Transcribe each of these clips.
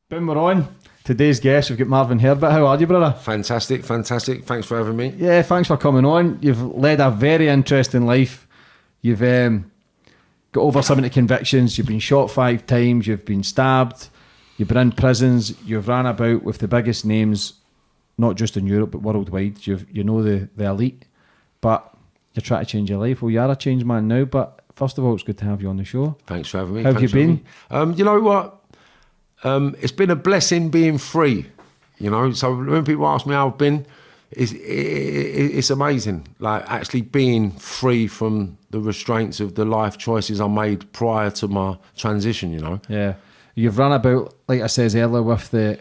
Boom, we're on. Today's guest, we've got Marvin Herbert. How are you, brother? Fantastic. Thanks for having me. Yeah, thanks for coming on. You've led a very interesting life. You've got over 70 convictions. You've been shot 5 times. You've been stabbed. You've been in prisons. You've ran about with the biggest names, not just in Europe, but worldwide. You know the elite. But you're trying to change your life. Well, you are a changed man now. But first of all, it's good to have you on the show. Thanks for having me. How have you been? You know what? It's been a blessing being free, you know. So when people ask me how I've been, it's amazing. Like actually being free from the restraints of the life choices I made prior to my transition, you know. Yeah. You've run about, like I says earlier, with the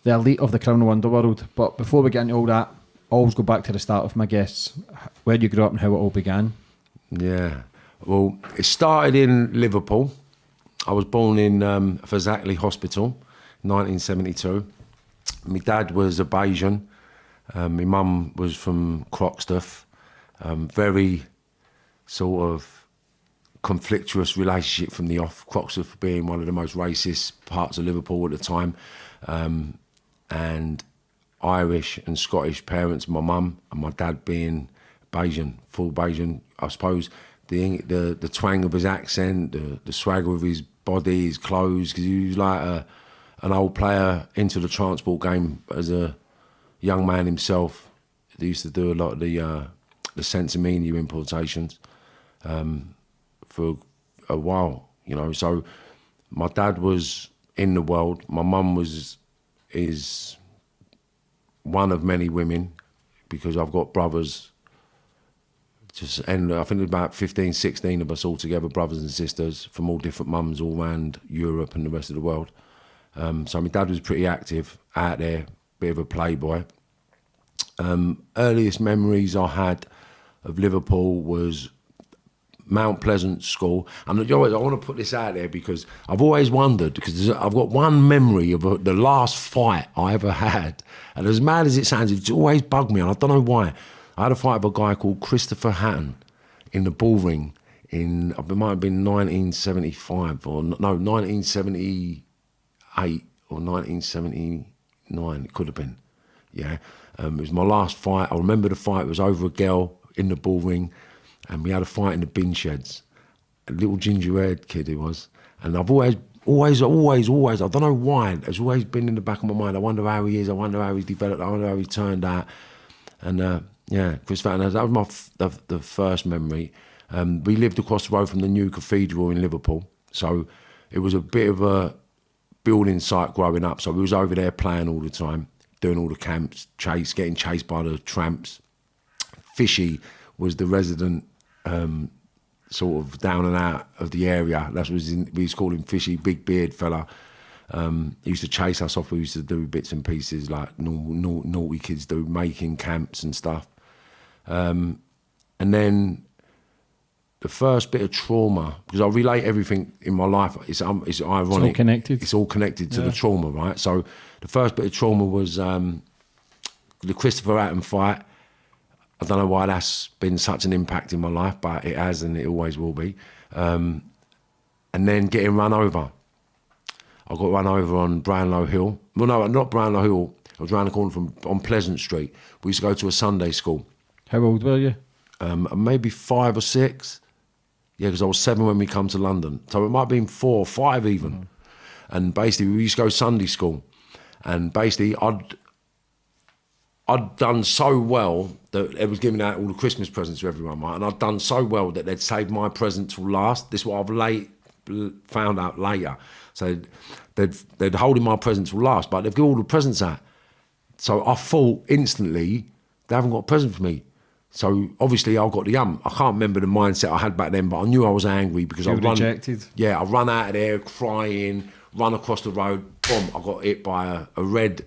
elite of the criminal underworld. But before we get into all that, I always go back to the start of my guests. Where you grew up and how it all began. Yeah. Well, it started in Liverpool. I was born in Fazakli Hospital, 1972. My dad was a Bayesian. My mum was from Croxteth. Very sort of conflictuous relationship from the off. Croxteth being one of the most racist parts of Liverpool at the time. And Irish and Scottish parents, my mum, and my dad being Bayesian, full Bayesian. I suppose the twang of his accent, the swagger of his body, his clothes, because he was like an old player into the transport game as a young man himself. He used to do a lot of the Sensimania importations for a while, you know. So my dad was in the world. My mum is one of many women, because I've got brothers. And I think there's about 15, 16 of us all together, brothers and sisters from all different mums all around Europe and the rest of the world. So my dad was pretty active out there, bit of a playboy. Earliest memories I had of Liverpool was Mount Pleasant School. And you know what, I want to put this out there because I've always wondered, because I've got one memory of the last fight I ever had. And as mad as it sounds, it's always bugged me, and I don't know why. I had a fight with a guy called Christopher Hatton in the bull ring in, it might have been 1975 or no, 1978 or 1979, it could have been, yeah. It was my last fight. I remember the fight was over a girl in the bull ring, and we had a fight in the bin sheds. A little ginger-haired kid he was. And I've always, I don't know why, it's always been in the back of my mind. I wonder how he is, I wonder how he's developed, I wonder how he turned out. And yeah, Chris Fatton, that was the first memory. We lived across the road from the new cathedral in Liverpool, so it was a bit of a building site growing up. So we was over there playing all the time, doing all the camps, getting chased by the tramps. Fishy was the resident sort of down and out of the area. That's what we used to call him, Fishy, big beard fella. He used to chase us off. We used to do bits and pieces like naughty kids do, making camps and stuff. And then the first bit of trauma, because I relate everything in my life, it's ironic. It's all connected. It's all connected to the trauma, right? So the first bit of trauma was the Christopher Hatton fight. I don't know why that's been such an impact in my life, but it has, and it always will be. And then getting run over. I got run over on Brownlow Hill. Well, no, not Brownlow Hill. I was round the corner on Pleasant Street. We used to go to a Sunday school. How old were you? Maybe 5 or 6. Yeah, because I was 7 when we come to London. So it might have been 4 or 5 even. Mm. And basically, we used to go Sunday school. And basically, I'd done so well that it was giving out all the Christmas presents to everyone, right? And I'd done so well that they'd saved my present till last. This is what I've found out later. So they'd holding my presents till last, but they'd give all the presents out. So I thought instantly, they haven't got a present for me. So obviously I got the I can't remember the mindset I had back then, but I knew I was angry because I rejected. Yeah, I run out of there crying, run across the road, boom, I got hit by a red,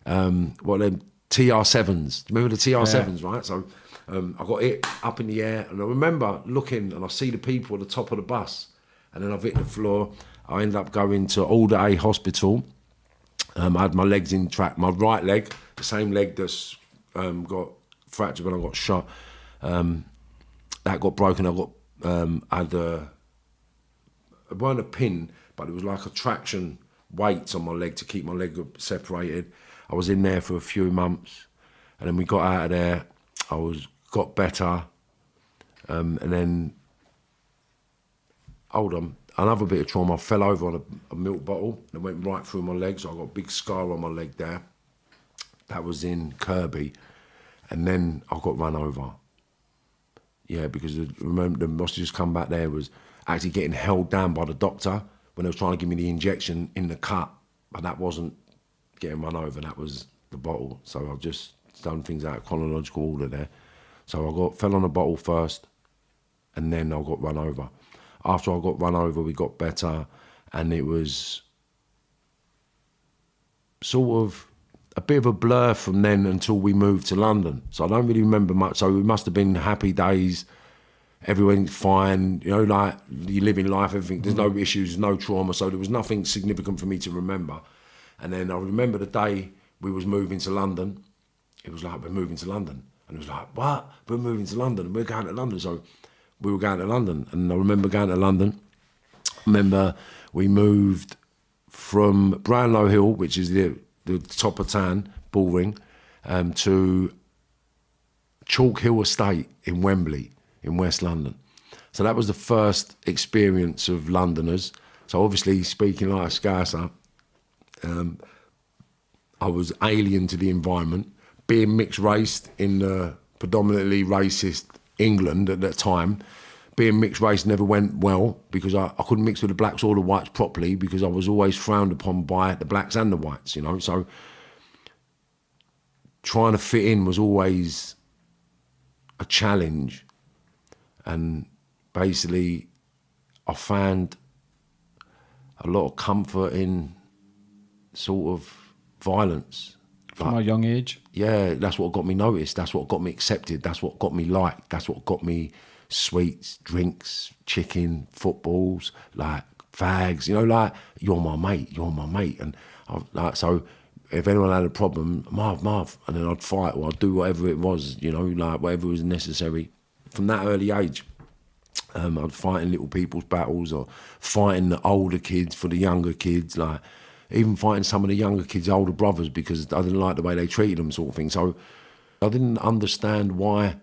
TR7s. Do you remember the TR7s, right? So I got hit up in the air, and I remember looking and I see the people at the top of the bus, and then I've hit the floor. I ended up going to All Day Hospital. I had my legs in track, my right leg, the same leg that's got fractured when I got shot. That got broken. I got it weren't a pin, but it was like a traction weights on my leg to keep my leg separated. I was in there for a few months, and then we got out of there. Got better, and then hold on. Another bit of trauma. I fell over on a milk bottle and it went right through my leg, so I got a big scar on my leg there. That was in Kirby, and then I got run over. Yeah, because remember the must just come back there was actually getting held down by the doctor when they was trying to give me the injection in the cut, but that wasn't getting run over. That was the bottle. So I've just done things out of chronological order there. So I fell on the bottle first, and then I got run over. After I got run over, we got better, and it was sort of a bit of a blur from then until we moved to London. So I don't really remember much. So it must have been happy days. Everyone's fine, you know, like you live in life, everything. There's no issues, no trauma. So there was nothing significant for me to remember. And then I remember the day we was moving to London. It was like, we're moving to London. And it was like, what? We're moving to London and we're going to London. So we were going to London. And I remember going to London. I remember we moved from Brownlow Hill, which is the top of town, Bullring, to Chalk Hill Estate in Wembley, in West London. So that was the first experience of Londoners. So obviously, speaking like a Scouser, I was alien to the environment. Being mixed-raced in the predominantly racist England at that time, being mixed-race never went well because I couldn't mix with the blacks or the whites properly because I was always frowned upon by the blacks and the whites, you know. So trying to fit in was always a challenge. And basically, I found a lot of comfort in sort of violence. From a young age? Yeah, that's what got me noticed. That's what got me accepted. That's what got me liked. That's what got me sweets, drinks, chicken, footballs, like fags. You know, like, you're my mate. And so if anyone had a problem, Marv, and then I'd fight or I'd do whatever it was, you know, like whatever was necessary. From that early age, I'd fight in little people's battles or fighting the older kids for the younger kids, like even fighting some of the younger kids' older brothers because I didn't like the way they treated them, sort of thing. So I didn't understand why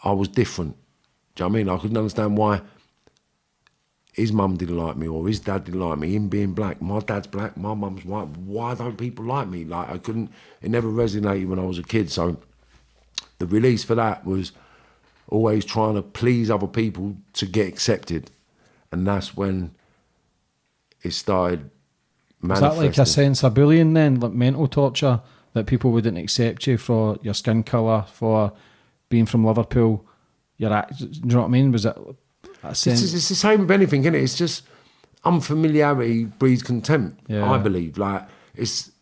I was different. Do you know what I mean? I couldn't understand why his mum didn't like me or his dad didn't like me, him being black. My dad's black, my mum's white. Why don't people like me? Like, I couldn't, it never resonated when I was a kid. So the release for that was always trying to please other people to get accepted. And that's when it started manifesting. Was that like a sense of bullying then, like mental torture, that people wouldn't accept you for your skin colour, for being from Liverpool, your act, do you know what I mean? Was it a sense? It's the same with anything, isn't it? It's just unfamiliarity breeds contempt, Yeah. I believe. Like, it's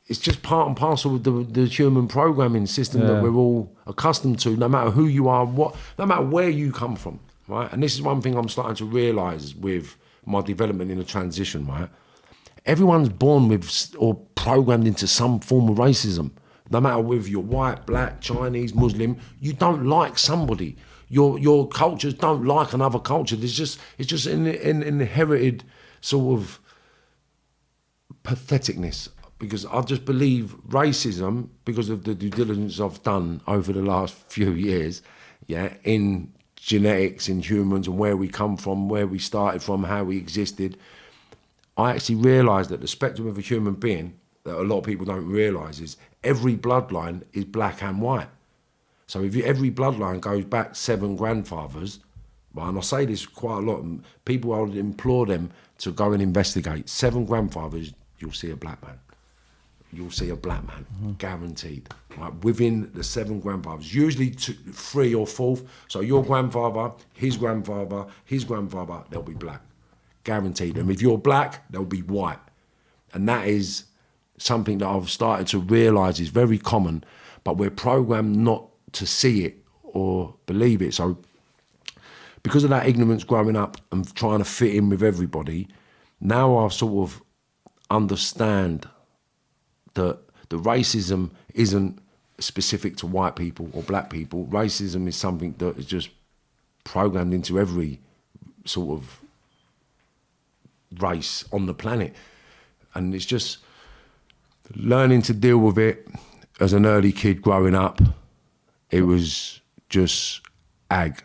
just part and parcel of the human programming system that we're all accustomed to, no matter who you are, no matter where you come from, right? And this is one thing I'm starting to realise with my development in the transition, right? Everyone's born with or programmed into some form of racism. No matter whether you're white, black, Chinese, Muslim, you don't like somebody. Your cultures don't like another culture. It's just an inherited sort of patheticness. Because I just believe racism, because of the due diligence I've done over the last few years, in genetics, in humans, and where we come from, where we started from, how we existed, I actually realised that the spectrum of a human being, that a lot of people don't realise, is every bloodline is black and white. So if every bloodline goes back 7 grandfathers, right, and I say this quite a lot, and people, I would implore them to go and investigate. 7 grandfathers, you'll see a black man. You'll see a black man, guaranteed. Right? Within the 7 grandfathers, usually 3 or 4th. So your grandfather, his grandfather, they'll be black, guaranteed. And if you're black, they'll be white. And that is something that I've started to realise is very common, but we're programmed not to see it or believe it. So because of that ignorance growing up and trying to fit in with everybody, now I sort of understand that the racism isn't specific to white people or black people. Racism is something that is just programmed into every sort of race on the planet. and it's just learning to deal with it as an early kid growing up. It was just ag.